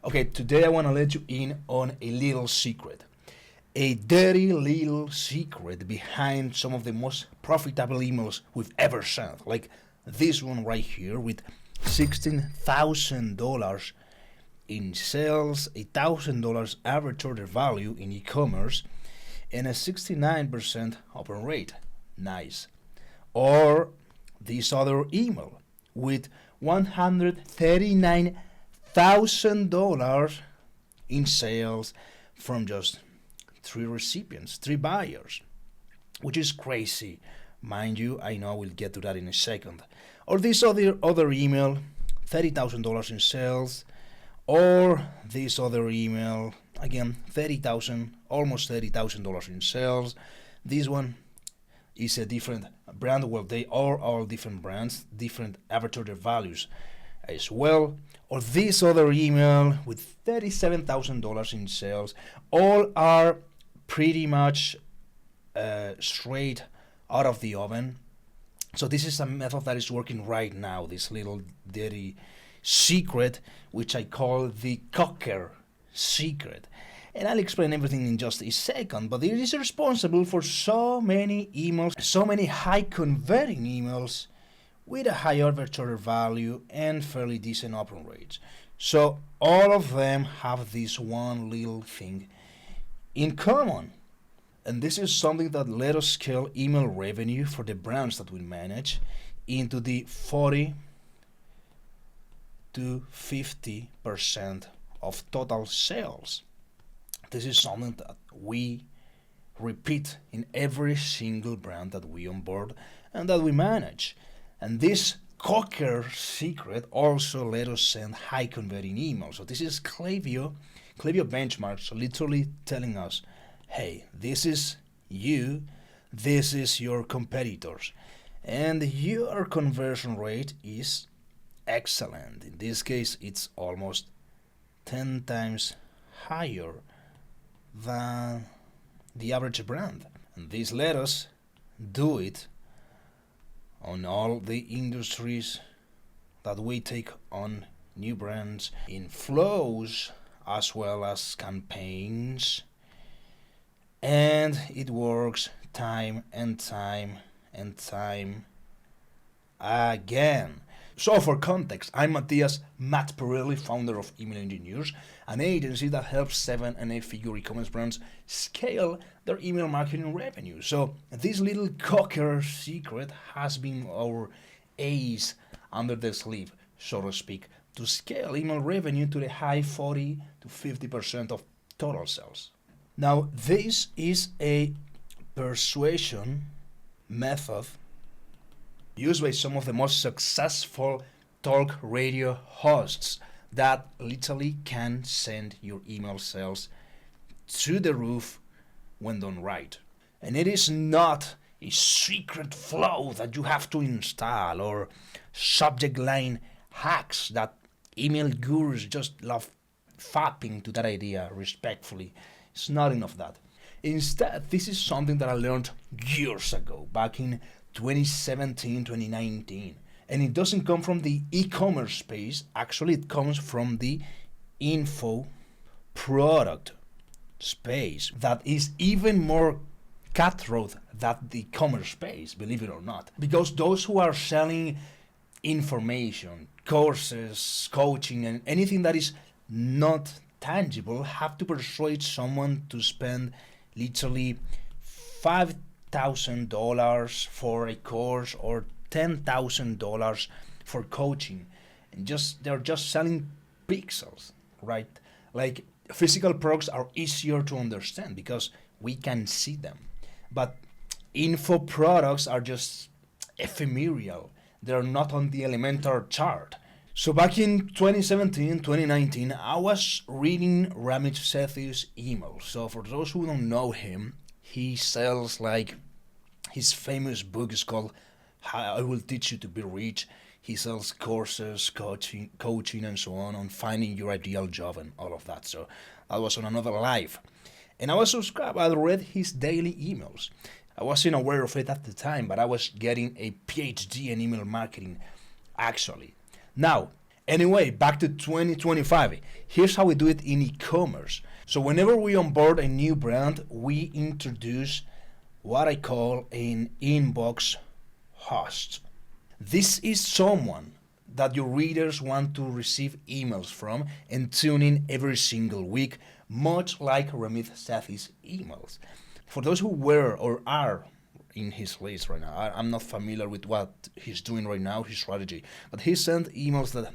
Okay, today I want to let you in on a little secret. A dirty little secret behind some of the most profitable emails we've ever sent. Like this one right here with $16,000 in sales, $1,000 average order value in e-commerce, and a 69% open rate. Nice. Or this other email with $139,000 in sales from just 3 recipients, 3 buyers, which is crazy. Mind you, I know we'll get to that in a second. Or this other email, $30,000 in sales, or this other email, again, almost $30,000 in sales. This one is a different brand. Well, they are all different brands, different average order values as well. Or this other email with $37,000 in sales. All are pretty much straight out of the oven. So this is a method that is working right now, this little dirty secret, which I call the cocker secret. And I'll explain everything in just a second, but it is responsible for so many emails, so many high converting emails with a high average order value and fairly decent open rates. So all of them have this one little thing in common. And this is something that let us scale email revenue for the brands that we manage into the 40 to 50% of total sales. This is something that we repeat in every single brand that we onboard and that we manage. And this cocker secret also let us send high converting emails. So this is Klaviyo benchmarks literally telling us, hey, this is you, this is your competitors, and your conversion rate is excellent. In this case, it's almost 10 times higher than the average brand. And this let us do it on all the industries that we take on new brands, in flows as well as campaigns. And it works time and time and time again. So for context, I'm Matt Pirelli, founder of Email Engineers, an agency that helps 7 and 8 figure e-commerce brands scale their email marketing revenue. So this little cocker secret has been our ace under the sleeve, so to speak, to scale email revenue to the high 40 to 50% of total sales. Now, this is a persuasion method used by some of the most successful talk radio hosts that literally can send your email sales through the roof when done right. And it is not a secret flow that you have to install or subject line hacks that email gurus just love fapping to that idea respectfully. It's not enough that. Instead, this is something that I learned years ago, back in 2017, 2019. And it doesn't come from the e-commerce space. Actually, it comes from the info product space that is even more cutthroat than the e-commerce space, believe it or not. Because those who are selling information, courses, coaching, and anything that is not tangible have to persuade someone to spend literally $5,000 for a course or $10,000 for coaching, and they're just selling pixels, right? Like physical products are easier to understand because we can see them, but info products are just ephemeral. They're not on the elemental chart. So back in 2017, 2019, I was reading Ramit Sethi's emails. So for those who don't know him, he sells like his famous book is called How I Will Teach You to Be Rich. He sells courses, coaching and so on finding your ideal job and all of that. So that was on another live. And I was subscribed. I read his daily emails. I wasn't aware of it at the time, but I was getting a PhD in email marketing, actually. Now, Anyway, back to 2025. Here's how we do it in e-commerce. So whenever we onboard a new brand, we introduce what I call an inbox host. This is someone that your readers want to receive emails from and tune in every single week, much like Ramit Sethi's emails. For those who were or are in his list right now, I'm not familiar with what he's doing right now, his strategy, but he sent emails that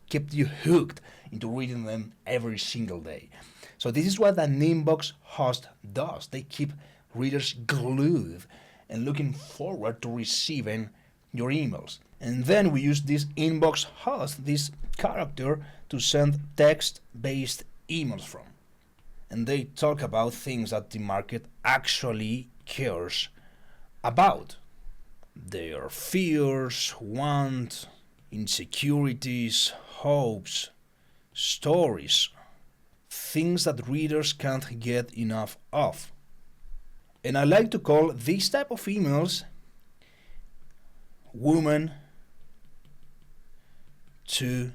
kept you hooked into reading them every single day. So this is what an inbox host does. They keep readers glued and looking forward to receiving your emails. And then we use this inbox host, this character, to send text-based emails from. And they talk about things that the market actually cares about. Their fears, wants, insecurities, hopes, stories, things that readers can't get enough of. And I like to call these type of emails woman to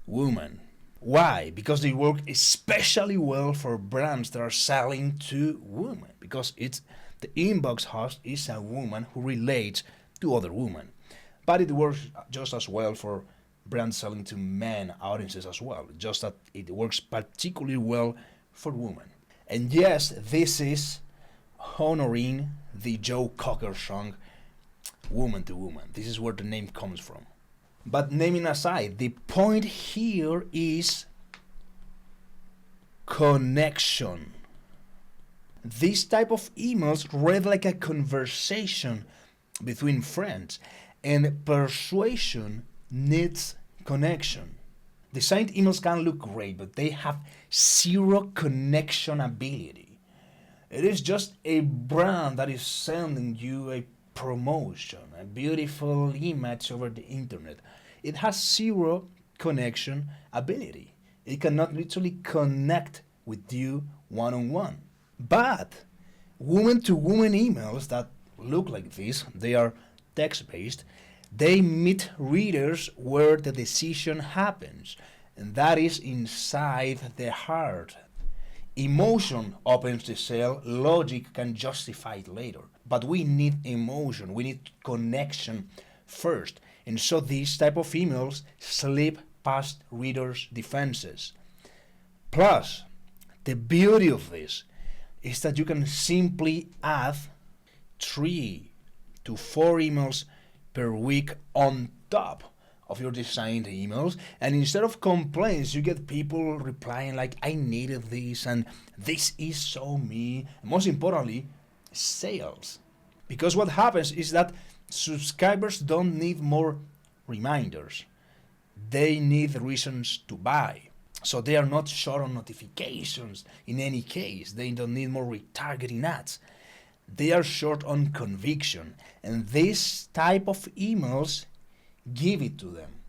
woman. Why? Because they work especially well for brands that are selling to women, because the inbox host is a woman who relates to other women. But it works just as well for brands selling to men audiences as well, just that it works particularly well for women. And yes, this is honoring the Joe Cocker song, Woman to Woman. This is where the name comes from. But naming aside, the point here is connection. This type of emails read like a conversation between friends, and persuasion needs connection. The signed emails can look great, but they have zero connection ability. It is just a brand that is sending you a promotion, a beautiful image over the internet. It has zero connection ability. It cannot literally connect with you one-on-one. But woman-to-woman emails that look like this, they are text-based, they meet readers where the decision happens, and that is inside the heart. Emotion opens the sale, logic can justify it later. But we need emotion, we need connection first. And so these type of emails slip past readers' defenses. Plus, the beauty of this is that you can simply add 3 to 4 emails per week on top of your designed emails, and instead of complaints, you get people replying like, I needed this, and this is so me, and most importantly, sales. Because what happens is that subscribers don't need more reminders. They need reasons to buy. So they are not short on notifications in any case. They don't need more retargeting ads. They are short on conviction. And this type of emails give it to them.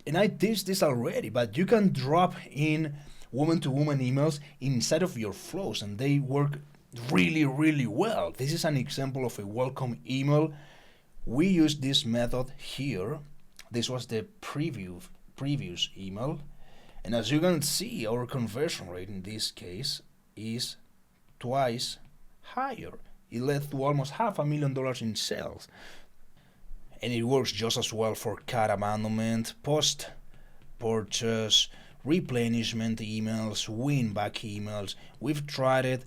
And I teach this already, but you can drop in woman-to-woman emails inside of your flows, and they work really, really well. This is an example of a welcome email. We use this method here. This was the previous email. And as you can see, our conversion rate in this case is twice higher. It led to almost $500,000 in sales. And it works just as well for cart abandonment, post-purchase, replenishment emails, win-back emails. We've tried it,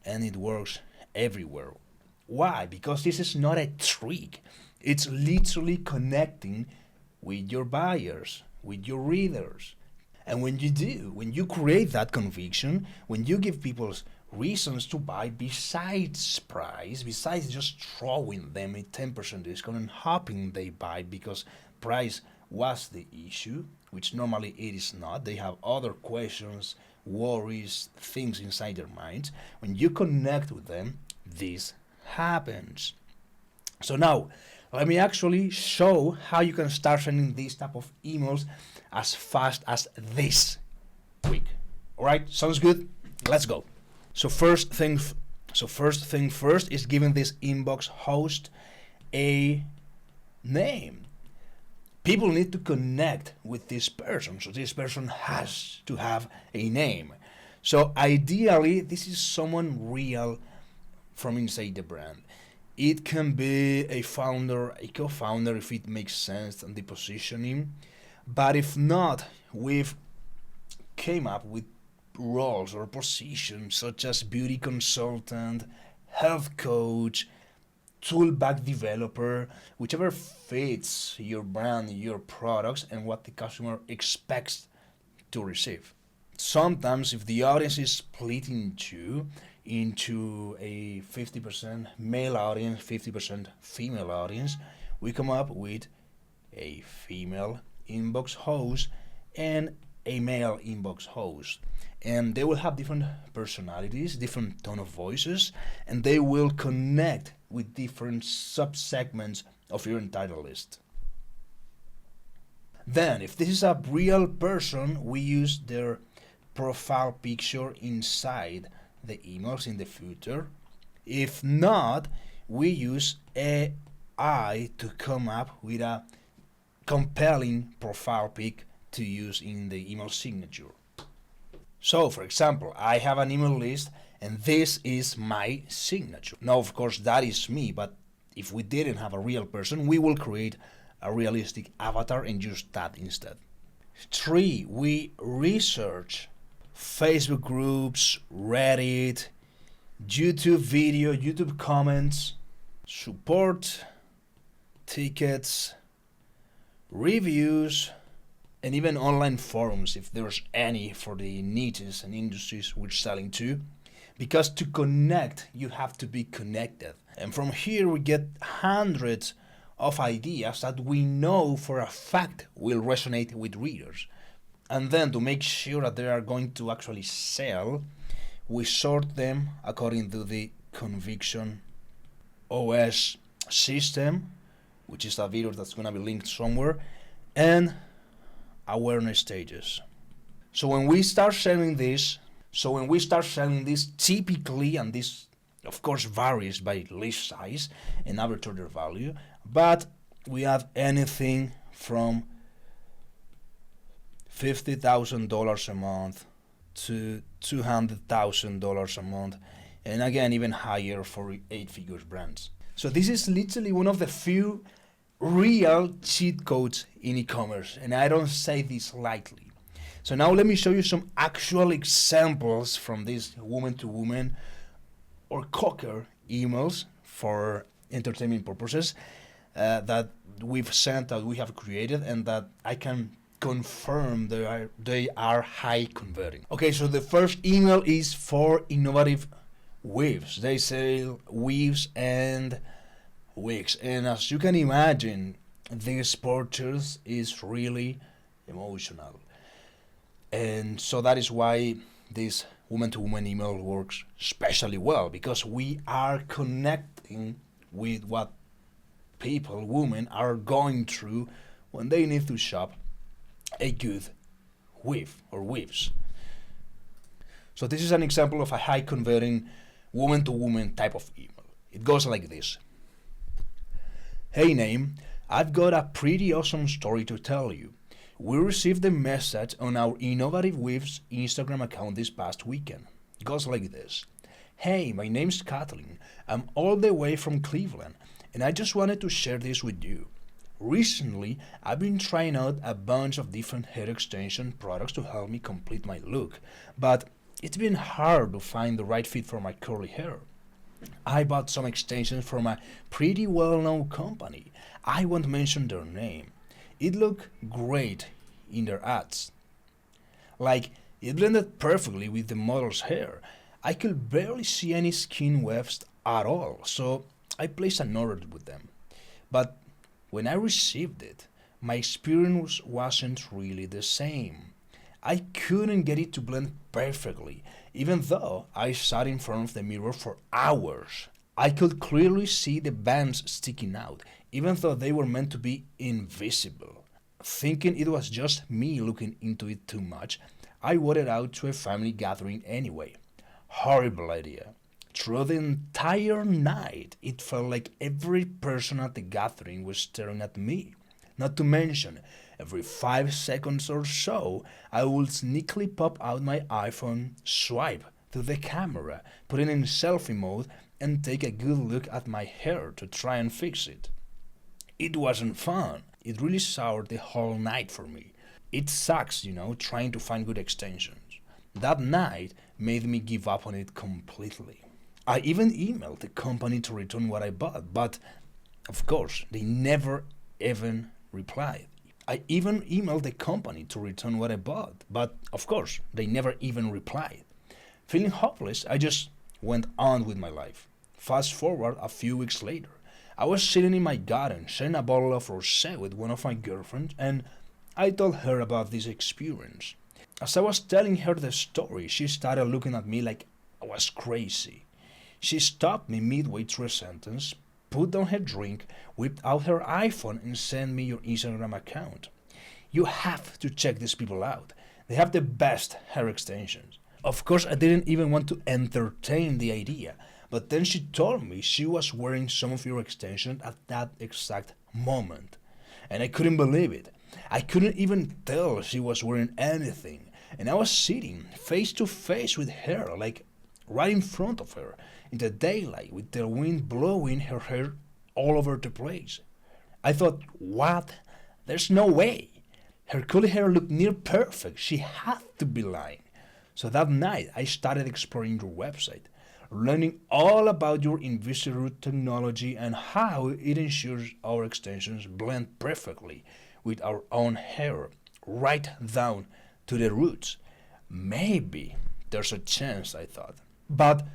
and it works everywhere. Why? Because this is not a trick. It's literally connecting with your buyers, with your readers. And when you create that conviction, when you give people reasons to buy besides price, besides just throwing them a 10% discount and hoping they buy because price was the issue, which normally it is not. They have other questions, worries, things inside their minds. When you connect with them, this happens. So now, let me actually show how you can start sending these type of emails as fast as this week. All right, sounds good? Let's go. So first thing first is giving this inbox host a name. People need to connect with this person, so this person has to have a name. So ideally, this is someone real from inside the brand. It can be a founder, a co-founder if it makes sense and the positioning. But if not, we've came up with roles or positions such as beauty consultant, health coach, toolback developer, whichever fits your brand, your products, and what the customer expects to receive. Sometimes, if the audience is split into a 50% male audience, 50% female audience, we come up with a female inbox host and a male inbox host. And they will have different personalities, different tone of voices, and they will connect with different subsegments of your entire list. Then, if this is a real person, we use their profile picture inside the emails in the footer. If not, we use AI to come up with a compelling profile pic to use in the email signature. So, for example, I have an email list and this is my signature. Now, of course, that is me, but if we didn't have a real person, we will create a realistic avatar and use that instead. 3. We research Facebook groups, Reddit, YouTube video, YouTube comments, support, tickets, reviews, and even online forums if there's any for the niches and industries we're selling to. Because to connect, you have to be connected. And from here we get hundreds of ideas that we know for a fact will resonate with readers. And then to make sure that they are going to actually sell, we sort them according to the conviction OS system, which is a video that's going to be linked somewhere, and awareness stages. So when we start selling this, typically, and this of course varies by list size and average order value, but we have anything from $50,000 a month to $200,000 a month, and again even higher for 8-figure brands. So this is literally one of the few real cheat codes in e-commerce, and I don't say this lightly. So now let me show you some actual examples from these woman-to-woman or cocker emails for entertainment purposes that we've sent, that we have created, and that I can confirm they are high converting. Okay, so the first email is for innovative weaves. They sell weaves and wigs, and as you can imagine, this purchase is really emotional, and so that is why this woman-to-woman email works especially well, because we are connecting with what people, women, are going through when they need to shop a good weave or weaves. So this is an example of a high converting woman-to-woman type of email. It goes like this. Hey name, I've got a pretty awesome story to tell you. We received a message on our Innovative Weaves Instagram account this past weekend. It goes like this. Hey, my name's Kathleen. I'm all the way from Cleveland, and I just wanted to share this with you. Recently, I've been trying out a bunch of different hair extension products to help me complete my look, but it's been hard to find the right fit for my curly hair. I bought some extensions from a pretty well-known company. I won't mention their name. It looked great in their ads. Like, it blended perfectly with the model's hair. I could barely see any skin wefts at all, so I placed an order with them. But when I received it, my experience wasn't really the same. I couldn't get it to blend perfectly, even though I sat in front of the mirror for hours. I could clearly see the bands sticking out, even though they were meant to be invisible. Thinking it was just me looking into it too much, I wore it out to a family gathering anyway. Horrible idea. Through the entire night, it felt like every person at the gathering was staring at me. Not to mention, every 5 seconds or so, I would sneakily pop out my iPhone, swipe to the camera, put it in selfie mode, and take a good look at my hair to try and fix it. It wasn't fun. It really soured the whole night for me. It sucks, trying to find good extensions. That night made me give up on it completely. I even emailed the company to return what I bought, but of course, they never even replied. I even emailed the company to return what I bought, but of course, they never even replied. Feeling hopeless, I just went on with my life. Fast forward a few weeks later, I was sitting in my garden sharing a bottle of rosé with one of my girlfriends, and I told her about this experience. As I was telling her the story, she started looking at me like I was crazy. She stopped me midway through a sentence, put down her drink, whipped out her iPhone, and sent me your Instagram account. You have to check these people out. They have the best hair extensions. Of course, I didn't even want to entertain the idea, but then she told me she was wearing some of your extensions at that exact moment. And I couldn't believe it. I couldn't even tell she was wearing anything. And I was sitting face to face with her, like right in front of her, in the daylight, with the wind blowing her hair all over the place. I thought, what? There's no way. Her curly hair looked near perfect. She had to be lying. So that night, I started exploring your website, learning all about your InvisiRoot technology and how it ensures our extensions blend perfectly with our own hair, right down to the roots. Maybe there's a chance, I thought. But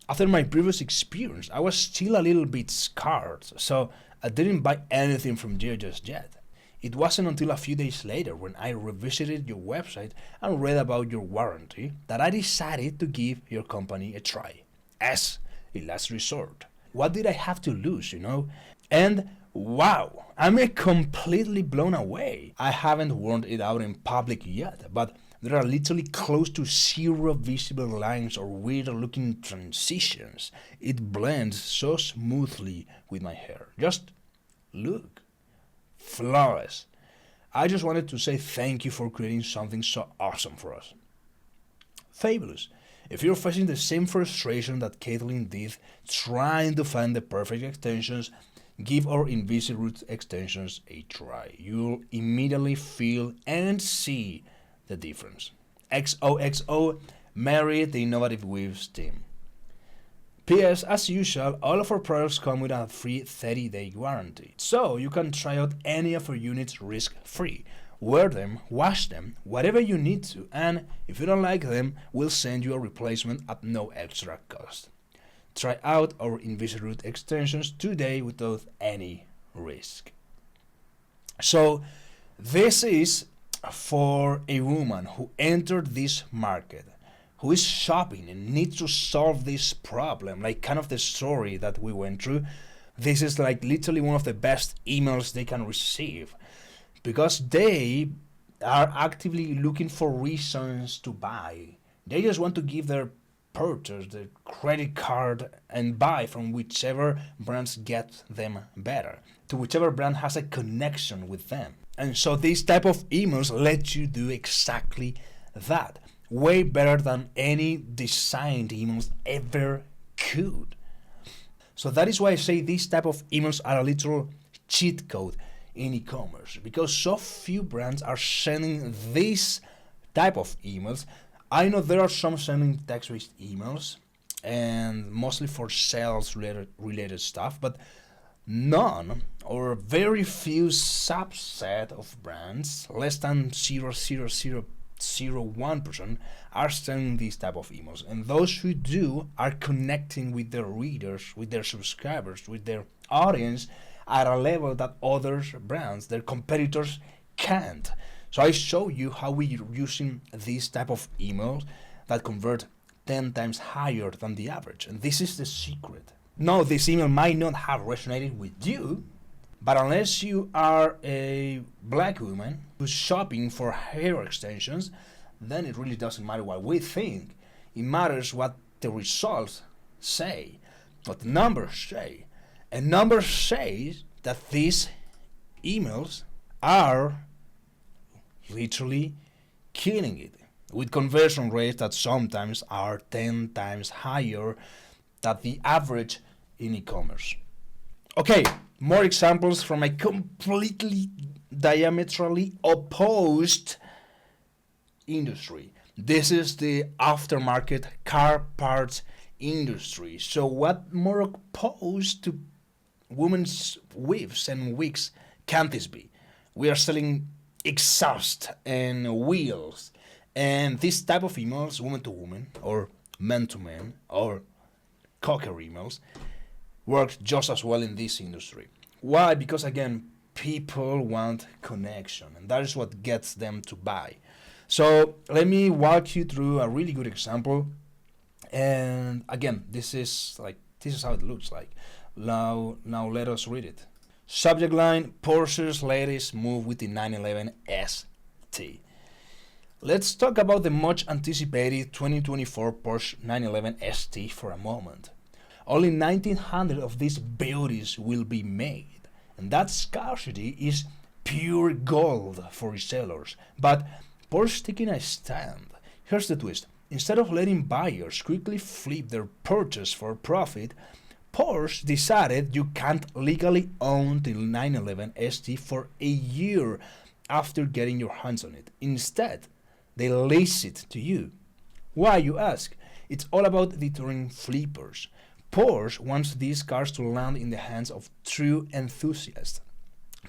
after my previous experience, I was still a little bit scared, so I didn't buy anything from there just yet. It wasn't until a few days later, when I revisited your website and read about your warranty, that I decided to give your company a try, as a last resort. What did I have to lose, And wow, I'm completely blown away. I haven't worn it out in public yet, but there are literally close to 0 visible lines or weird-looking transitions. It blends so smoothly with my hair. Just look. Flawless. I just wanted to say thank you for creating something so awesome for us. Fabulous. If you're facing the same frustration that Caitlin did trying to find the perfect extensions, give our InvisiRoot extensions a try. You'll immediately feel and see the difference. XOXO, marry the Innovative Weaves team. P.S. As usual, all of our products come with a free 30-day warranty, so you can try out any of our units risk-free. Wear them, wash them, whatever you need to, and if you don't like them, we'll send you a replacement at no extra cost. Try out our InvisiRoot extensions today without any risk. So, this is for a woman who entered this market, who is shopping and needs to solve this problem, like kind of the story that we went through. This is like literally one of the best emails they can receive, because they are actively looking for reasons to buy. They just want to give their purchase, their credit card, and buy from whichever brands get them better, to whichever brand has a connection with them. And so these type of emails let you do exactly that. Way better than any designed emails ever could. So that is why I say these type of emails are a literal cheat code in e-commerce, because so few brands are sending this type of emails. I know there are some sending text-based emails, and mostly for sales related stuff, but none or very few subset of brands, less than 0.0001%, are sending these type of emails. And those who do are connecting with their readers, with their subscribers, with their audience at a level that other brands, their competitors, can't. So I show you how we're using these type of emails that convert 10 times higher than the average. And this is the secret. No, this email might not have resonated with you, but unless you are a black woman who's shopping for hair extensions, then it really doesn't matter what we think. It matters what the results say, what the numbers say. And numbers say that these emails are literally killing it, with conversion rates that sometimes are 10 times higher than the average in e-commerce. Okay, more examples from a completely diametrally opposed industry. This is the aftermarket car parts industry. So what more opposed to women's weaves and wigs can this be? We are selling exhaust and wheels, and this type of emails, woman to woman or man to man or cocker emails, works just as well in this industry. Why? Because again, people want connection, and that is what gets them to buy. So let me walk you through a really good example. And again, this is how it looks like. Now let us read it. Subject line: Porsche's latest move with the 911 ST. Let's talk about the much anticipated 2024 Porsche 911 ST for a moment. Only 1,900 of these beauties will be made, and that scarcity is pure gold for resellers. But Porsche taking a stand. Here's the twist. Instead of letting buyers quickly flip their purchase for profit, Porsche decided you can't legally own the 911 ST for a year after getting your hands on it. Instead, they lease it to you. Why, you ask? It's all about deterring flippers. Porsche wants these cars to land in the hands of true enthusiasts,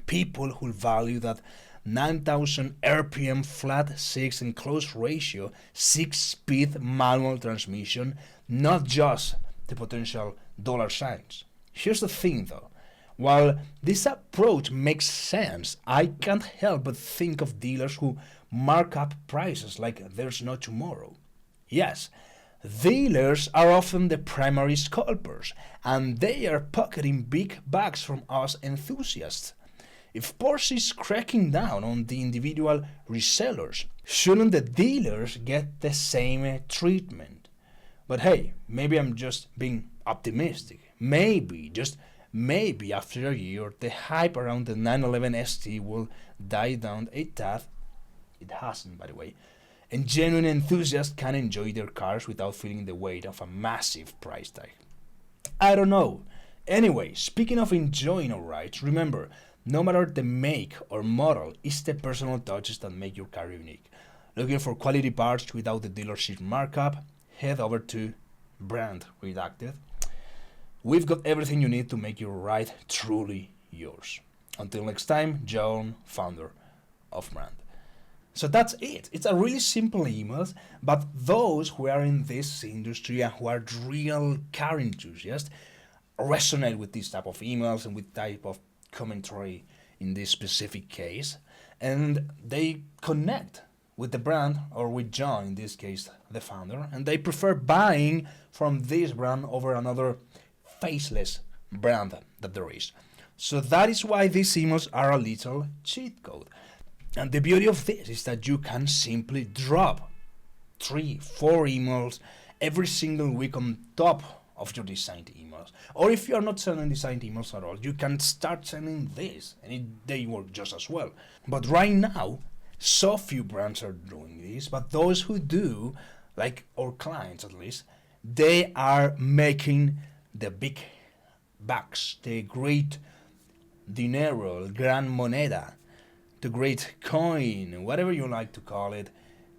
people who value that 9,000 RPM flat 6 and close ratio 6-speed manual transmission, not just the potential dollar signs. Here's the thing though, while this approach makes sense, I can't help but think of dealers who mark up prices like there's no tomorrow. Yes, dealers are often the primary scalpers, and they are pocketing big bucks from us enthusiasts. If Porsche is cracking down on the individual resellers, shouldn't the dealers get the same treatment? But hey, maybe I'm just being optimistic. Maybe, just maybe after a year, the hype around the 911 ST will die down a tad. It hasn't, by the way. And genuine enthusiasts can enjoy their cars without feeling the weight of a massive price tag. I don't know. Anyway, speaking of enjoying our rides, remember, no matter the make or model, it's the personal touches that make your car unique. Looking for quality parts without the dealership markup? Head over to Brand Redacted. We've got everything you need to make your ride truly yours. Until next time, John, founder of Brand. So that's it. It's a really simple email, but those who are in this industry and who are real car enthusiasts resonate with this type of emails and with type of commentary in this specific case, and they connect with the brand, or with John, in this case the founder, and they prefer buying from this brand over another faceless brand that there is. So that is why these emails are a little cheat code. And the beauty of this is that you can simply drop 3-4 emails every single week on top of your designed emails. Or if you are not sending designed emails at all, you can start sending this, and they work just as well. But right now, so few brands are doing this, but those who do, like our clients at least, they are making the big bucks, the great dinero, gran moneda, the great coin, whatever you like to call it.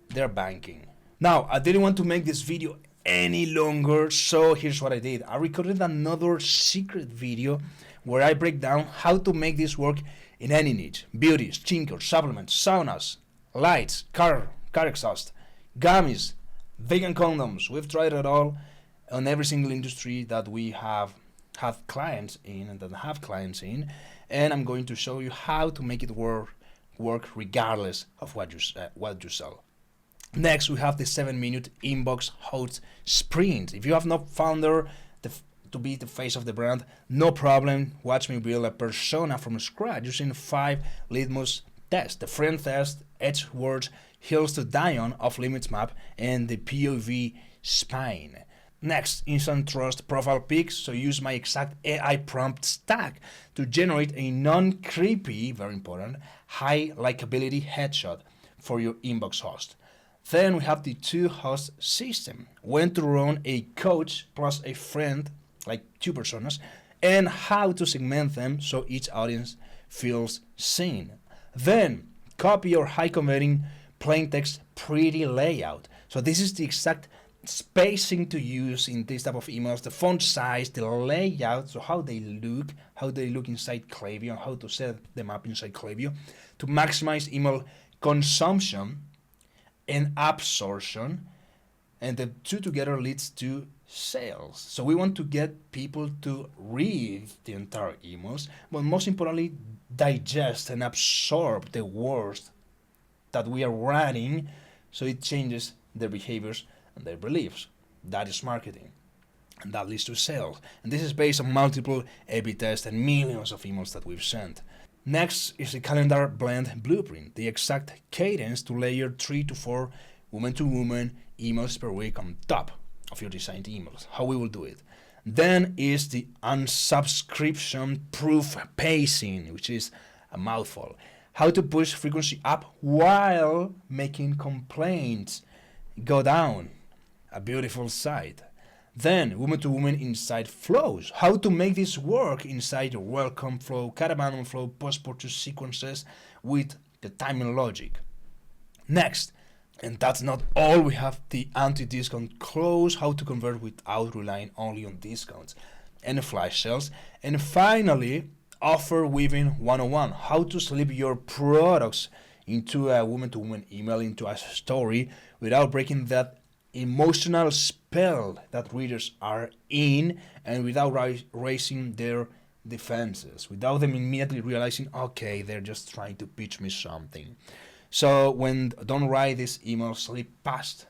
They're banking. Now, I didn't want to make this video any longer, so here's what I did. I recorded another secret video where I break down how to make this work in any niche: beauties, skincare, supplements, saunas, lights, car exhaust, gummies, vegan condoms. We've tried it all on every single industry that we have clients in and that have clients in, and I'm going to show you how to make it work regardless of what you sell. Next, we have the 7-minute inbox host sprint. If you have not found her to be the face of the brand, no problem. Watch me build a persona from scratch using 5 litmus tests: the friend test, edge words, hills to die on, off limits map, and the POV spine. Next, instant trust profile pics. So use my exact AI prompt stack to generate a non-creepy, very important, high likability headshot for your inbox host. Then we have the two host system, when to run a coach plus a friend, like two personas, and how to segment them so each audience feels seen. Then copy your high converting plain text pretty layout. So this is the exact spacing to use in this type of emails, the font size, the layout, so how they look inside Klaviyo, and how to set them up inside Klaviyo to maximize email consumption and absorption, and the two together leads to sales. So we want to get people to read the entire emails, but most importantly, digest and absorb the words that we are writing, so it changes their behaviors and their beliefs. That is marketing, and that leads to sales. And this is based on multiple A/B tests and millions of emails that we've sent. Next is the calendar blend blueprint, the exact cadence to layer 3 to 4 woman-to-woman emails per week on top of your designed emails, how we will do it. Then is the unsubscription proof pacing, which is a mouthful. How to push frequency up while making complaints go down. A beautiful sight. Then, woman-to-woman inside flows. How to make this work inside your welcome flow, cat abandon flow, post-purchase sequences with the timing logic. Next, and that's not all, we have the anti-discount clause, how to convert without relying only on discounts, and flash sales. And finally, offer weaving 101, how to slip your products into a woman-to-woman email, into a story, without breaking that emotional spell that readers are in, and without raising their defenses, without them immediately realizing, okay, they're just trying to pitch me something. So don't write this email, slip past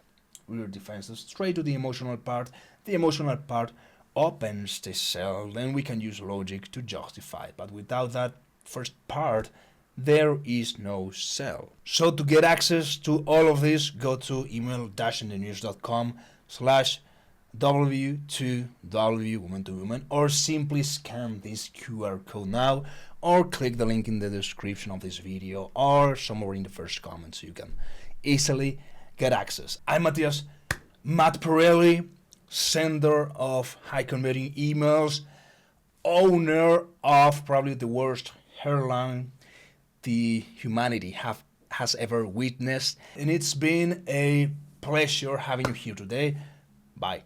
reader defenses, straight to the emotional part. The emotional part opens the cell, then we can use logic to justify it. But without that first part, there is no sell. So to get access to all of this, go to email-engineers.com/W2W woman-to-woman, or simply scan this QR code now, or click the link in the description of this video, or somewhere in the first comment, so you can easily get access. I'm Matt Pirelli, sender of high converting emails, owner of probably the worst hairline the humanity has ever witnessed, and it's been a pleasure having you here today. Bye.